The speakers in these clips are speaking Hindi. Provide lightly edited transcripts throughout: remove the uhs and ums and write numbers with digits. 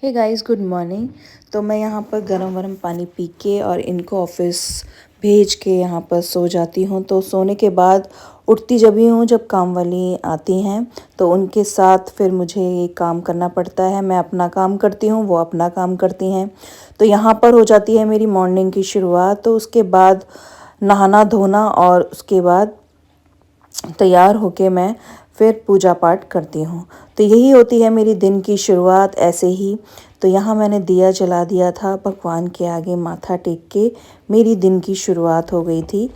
Hey guys, good morning. तो मैं यहाँ पर गरम गरम पानी पी के और इनको ऑफिस भेज के यहाँ पर सो जाती हूँ। तो सोने के बाद उठती जब ही हूँ जब काम वाली आती हैं, तो उनके साथ फिर मुझे ये काम करना पड़ता है। मैं अपना काम करती हूँ, वो अपना काम करती हैं। तो यहाँ पर हो जाती है मेरी मॉर्निंग की शुरुआत। तो उसके बाद नहाना धोना और उसके बाद तैयार होके मैं फिर पूजा पाठ करती हूँ। तो यही होती है मेरी दिन की शुरुआत ऐसे ही। तो यहाँ मैंने दिया जला दिया था, भगवान के आगे माथा टेक के मेरी दिन की शुरुआत हो गई थी।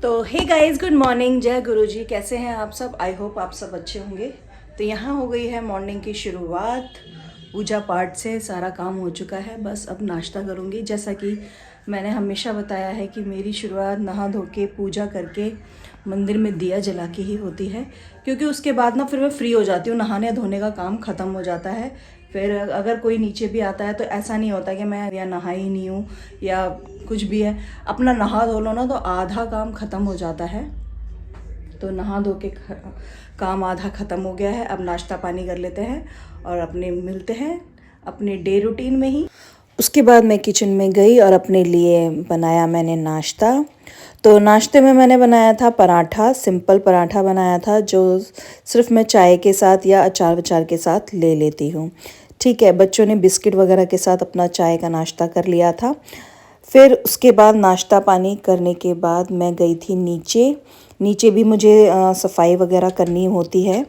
तो हे गाइस, गुड मॉर्निंग, जय गुरु जी। कैसे हैं आप सब? आई होप आप सब अच्छे होंगे। तो यहाँ हो गई है मॉर्निंग की शुरुआत। पूजा पाठ से सारा काम हो चुका है, बस अब नाश्ता करूँगी। जैसा कि मैंने हमेशा बताया है कि मेरी शुरुआत नहा धो के पूजा करके मंदिर में दिया जला के ही होती है, क्योंकि उसके बाद ना फिर मैं फ्री हो जाती हूँ। नहाने धोने का काम ख़त्म हो जाता है। फिर अगर कोई नीचे भी आता है तो ऐसा नहीं होता कि मैं या नहा ही नहीं हूँ या कुछ भी है। अपना नहा धो लो ना तो आधा काम ख़त्म हो जाता है। तो नहा धो के काम आधा ख़त्म हो गया है। अब नाश्ता पानी कर लेते हैं और अपने मिलते हैं अपने डे रूटीन में ही। उसके बाद मैं किचन में गई और अपने लिए बनाया मैंने नाश्ता। तो नाश्ते में मैंने बनाया था पराठा, सिंपल पराठा बनाया था, जो सिर्फ मैं चाय के साथ या अचार वचार के साथ ले लेती हूँ। ठीक है, बच्चों ने बिस्किट वगैरह के साथ अपना चाय का नाश्ता कर लिया था। फिर उसके बाद नाश्ता पानी करने के बाद मैं गई थी नीचे। नीचे भी मुझे सफाई वगैरह करनी होती है,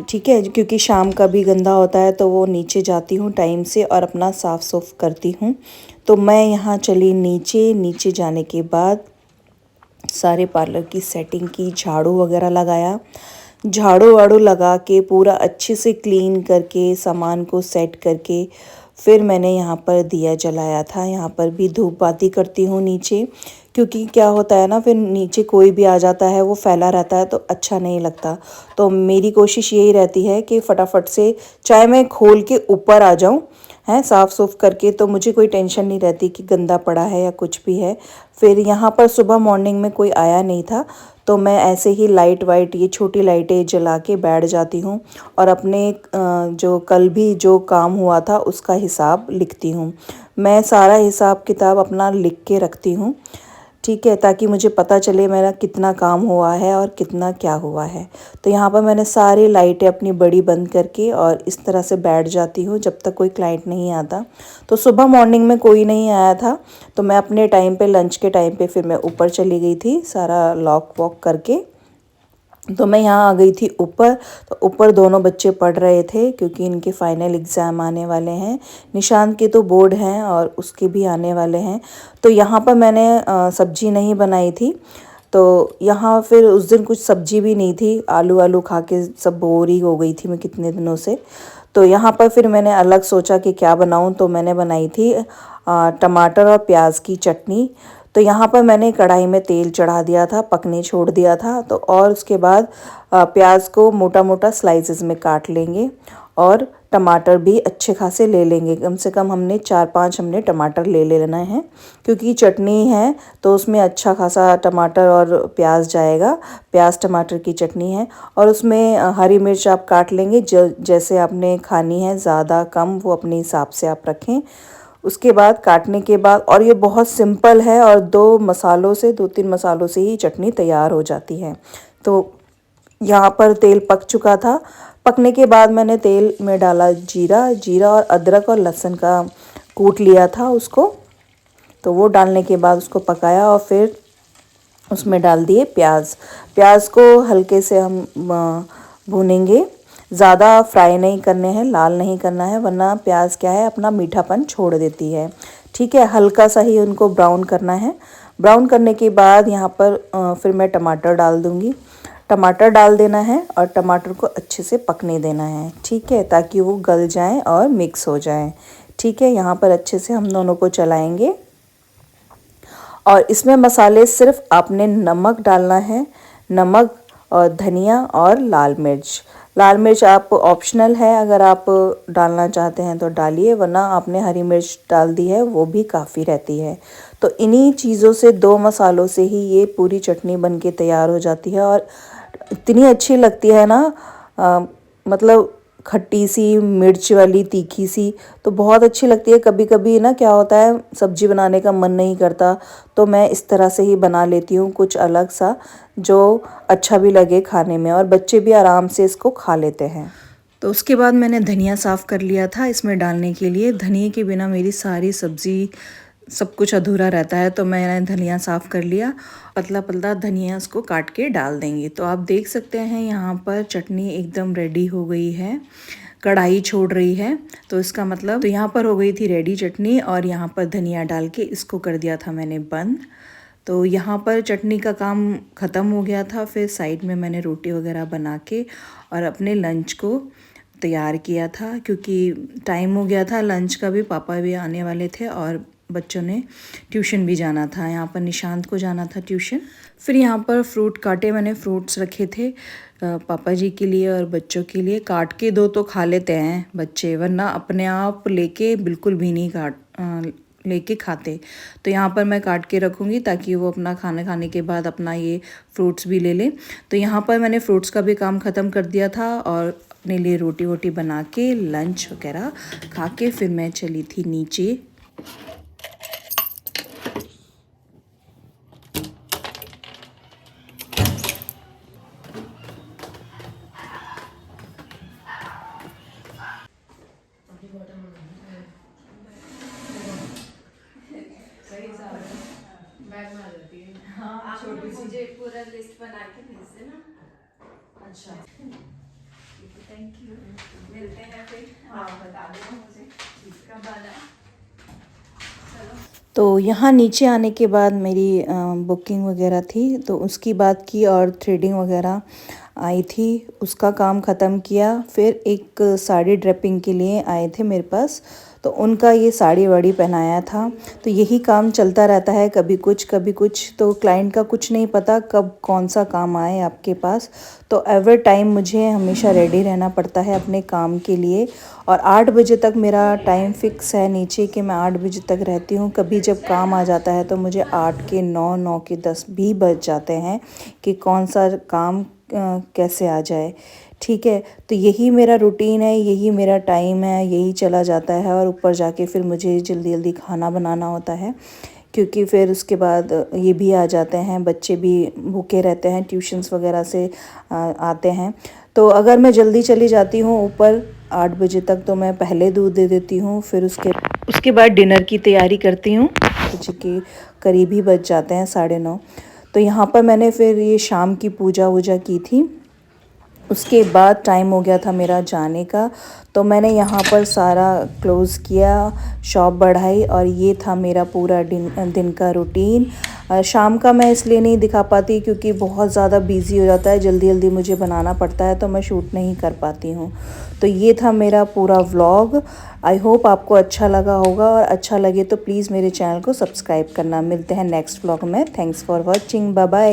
ठीक है, क्योंकि शाम का भी गंदा होता है। तो वो नीचे जाती हूँ टाइम से और अपना साफ़ सुफ करती हूँ। तो मैं यहाँ चली नीचे। नीचे जाने के बाद सारे पार्लर की सेटिंग की, झाड़ू वगैरह लगाया। झाड़ू वाड़ू लगा के पूरा अच्छे से क्लीन करके सामान को सेट करके फिर मैंने यहाँ पर दिया जलाया था। यहाँ पर भी धूप बाती करती हूँ नीचे, क्योंकि क्या होता है ना, फिर नीचे कोई भी आ जाता है, वो फैला रहता है तो अच्छा नहीं लगता। तो मेरी कोशिश यही रहती है कि फटाफट से चाहे मैं खोल के ऊपर आ जाऊँ हैं साफ़ सुफ करके, तो मुझे कोई टेंशन नहीं रहती कि गंदा पड़ा है या कुछ भी है। फिर यहाँ पर सुबह मॉर्निंग में कोई आया नहीं था, तो मैं ऐसे ही लाइट वाइट ये छोटी लाइटें जला के बैठ जाती हूँ और अपने जो कल भी जो काम हुआ था उसका हिसाब लिखती हूँ। मैं सारा हिसाब किताब अपना लिख के रखती हूँ, ठीक है, ताकि मुझे पता चले मेरा कितना काम हुआ है और कितना क्या हुआ है। तो यहाँ पर मैंने सारी लाइटें अपनी बड़ी बंद करके और इस तरह से बैठ जाती हूँ जब तक कोई क्लाइंट नहीं आता। तो सुबह मॉर्निंग में कोई नहीं आया था, तो मैं अपने टाइम पे, लंच के टाइम पे फिर मैं ऊपर चली गई थी सारा लॉक वॉक करके। तो मैं यहाँ आ गई थी ऊपर। तो ऊपर दोनों बच्चे पढ़ रहे थे, क्योंकि इनके फाइनल एग्ज़ाम आने वाले हैं। निशांत के तो बोर्ड हैं और उसके भी आने वाले हैं। तो यहाँ पर मैंने सब्जी नहीं बनाई थी। तो यहाँ फिर उस दिन कुछ सब्जी भी नहीं थी, आलू आलू खा के सब बोर ही हो गई थी मैं कितने दिनों से। तो यहाँ पर फिर मैंने अलग सोचा कि क्या बनाऊँ, तो मैंने बनाई थी टमाटर और प्याज की चटनी। तो यहाँ पर मैंने कढ़ाई में तेल चढ़ा दिया था, पकने छोड़ दिया था। तो और उसके बाद प्याज को मोटा मोटा स्लाइसेस में काट लेंगे और टमाटर भी अच्छे खासे ले लेंगे। कम से कम हमने 4-5 हमने टमाटर ले लेना है, क्योंकि चटनी है तो उसमें अच्छा खासा टमाटर और प्याज जाएगा। प्याज टमाटर की चटनी है और उसमें हरी मिर्च आप काट लेंगे जैसे आपने खानी है, ज़्यादा कम वो अपने हिसाब से आप रखें। उसके बाद काटने के बाद, और ये बहुत सिंपल है और 2-3 मसालों से ही चटनी तैयार हो जाती है। तो यहाँ पर तेल पक चुका था। पकने के बाद मैंने तेल में डाला जीरा और अदरक और लहसुन का कूट लिया था उसको। तो वो डालने के बाद उसको पकाया और फिर उसमें डाल दिए प्याज को हल्के से हम भूनेंगे। ज़्यादा फ्राई नहीं करने हैं, लाल नहीं करना है, वरना प्याज क्या है अपना मीठापन छोड़ देती है। ठीक है, हल्का सा ही उनको ब्राउन करना है। ब्राउन करने के बाद यहाँ पर फिर मैं टमाटर डाल दूँगी। टमाटर डाल देना है और टमाटर को अच्छे से पकने देना है, ठीक है, ताकि वो गल जाएं और मिक्स हो जाएं। ठीक है, यहाँ पर अच्छे से हम दोनों को चलाएंगे। और इसमें मसाले सिर्फ आपने नमक डालना है, नमक और धनिया और लाल मिर्च आप ऑप्शनल है, अगर आप डालना चाहते हैं तो डालिए, वरना आपने हरी मिर्च डाल दी है वो भी काफ़ी रहती है। तो इन्हीं चीज़ों से, 2 मसालों से ही ये पूरी चटनी बन के तैयार हो जाती है और इतनी अच्छी लगती है ना, मतलब खट्टी सी, मिर्च वाली, तीखी सी, तो बहुत अच्छी लगती है। कभी कभी ना क्या होता है, सब्जी बनाने का मन नहीं करता, तो मैं इस तरह से ही बना लेती हूँ कुछ अलग सा, जो अच्छा भी लगे खाने में और बच्चे भी आराम से इसको खा लेते हैं। तो उसके बाद मैंने धनिया साफ़ कर लिया था इसमें डालने के लिए। धनिए के बिना मेरी सारी सब्ज़ी सब कुछ अधूरा रहता है, तो मैंने धनिया साफ़ कर लिया। पतला पतला धनिया उसको काट के डाल देंगे। तो आप देख सकते हैं यहाँ पर चटनी एकदम रेडी हो गई है, कढ़ाई छोड़ रही है, तो इसका मतलब तो यहाँ पर हो गई थी रेडी चटनी और यहाँ पर धनिया डाल के इसको कर दिया था मैंने बंद। तो यहाँ पर चटनी का काम ख़त्म हो गया था। फिर साइड में मैंने रोटी वगैरह बना के और अपने लंच को तैयार किया था, क्योंकि टाइम हो गया था लंच का भी, पापा भी आने वाले थे और बच्चों ने ट्यूशन भी जाना था। यहाँ पर निशांत को जाना था ट्यूशन। फिर यहाँ पर फ्रूट काटे, मैंने फ्रूट्स रखे थे पापा जी के लिए और बच्चों के लिए। काट के दो तो खा लेते हैं बच्चे, वरना अपने आप लेके बिल्कुल भी नहीं लेके खाते। तो यहाँ पर मैं काट के रखूँगी ताकि वो अपना खाना खाने के बाद अपना ये फ्रूट्स भी ले लें। तो यहाँ पर मैंने फ्रूट्स का भी काम ख़त्म कर दिया था और अपने लिए रोटी वोटी बना के लंच वगैरह खा के फिर मैं चली थी नीचे। हाँ, छोटी सी मुझे पूरा लिस्ट बना के भेज देना। अच्छा, थैंक यू। मिलते हैं फिर। हाँ, बता देना मुझे कब आना। चलो। तो यहाँ नीचे आने के बाद मेरी बुकिंग वगैरह थी, तो उसकी बात की और थ्रेडिंग वगैरह आई थी, उसका काम ख़त्म किया। फिर एक साड़ी ड्रेपिंग के लिए आए थे मेरे पास, तो उनका ये साड़ी वाड़ी पहनाया था। तो यही काम चलता रहता है, कभी कुछ कभी कुछ। तो क्लाइंट का कुछ नहीं पता कब कौन सा काम आए आपके पास, तो एवरी टाइम मुझे हमेशा रेडी रहना पड़ता है अपने काम के लिए। और 8 बजे तक मेरा टाइम फिक्स है नीचे कि मैं 8 बजे तक रहती हूँ। कभी जब काम आ जाता है तो मुझे 8 के 9, 9 के 10 भी बज जाते हैं कि कौन सा काम कैसे आ जाए। ठीक है, तो यही मेरा रूटीन है, यही मेरा टाइम है, यही चला जाता है। और ऊपर जाके फिर मुझे जल्दी जल्दी खाना बनाना होता है, क्योंकि फिर उसके बाद ये भी आ जाते हैं, बच्चे भी भूखे रहते हैं, ट्यूशन्स वगैरह से आते हैं। तो अगर मैं जल्दी चली जाती हूँ ऊपर 8 बजे तक, तो मैं पहले दूध दे देती हूँ। फिर उसके बाद डिनर की तैयारी करती हूँ, बजे के करीब ही बज जाते हैं, 9:30। तो यहाँ पर मैंने फिर ये शाम की पूजा वूजा की थी। उसके बाद टाइम हो गया था मेरा जाने का, तो मैंने यहाँ पर सारा क्लोज़ किया, शॉप बढ़ाई। और ये था मेरा पूरा दिन का रूटीन। शाम का मैं इसलिए नहीं दिखा पाती क्योंकि बहुत ज़्यादा बिज़ी हो जाता है, जल्दी जल्दी मुझे बनाना पड़ता है, तो मैं शूट नहीं कर पाती हूँ। तो ये था मेरा पूरा व्लॉग। आई होप आपको अच्छा लगा होगा, और अच्छा लगे तो प्लीज़ मेरे चैनल को सब्सक्राइब करना। मिलते हैं नेक्स्ट व्लॉग में। Thanks for watching, bye bye.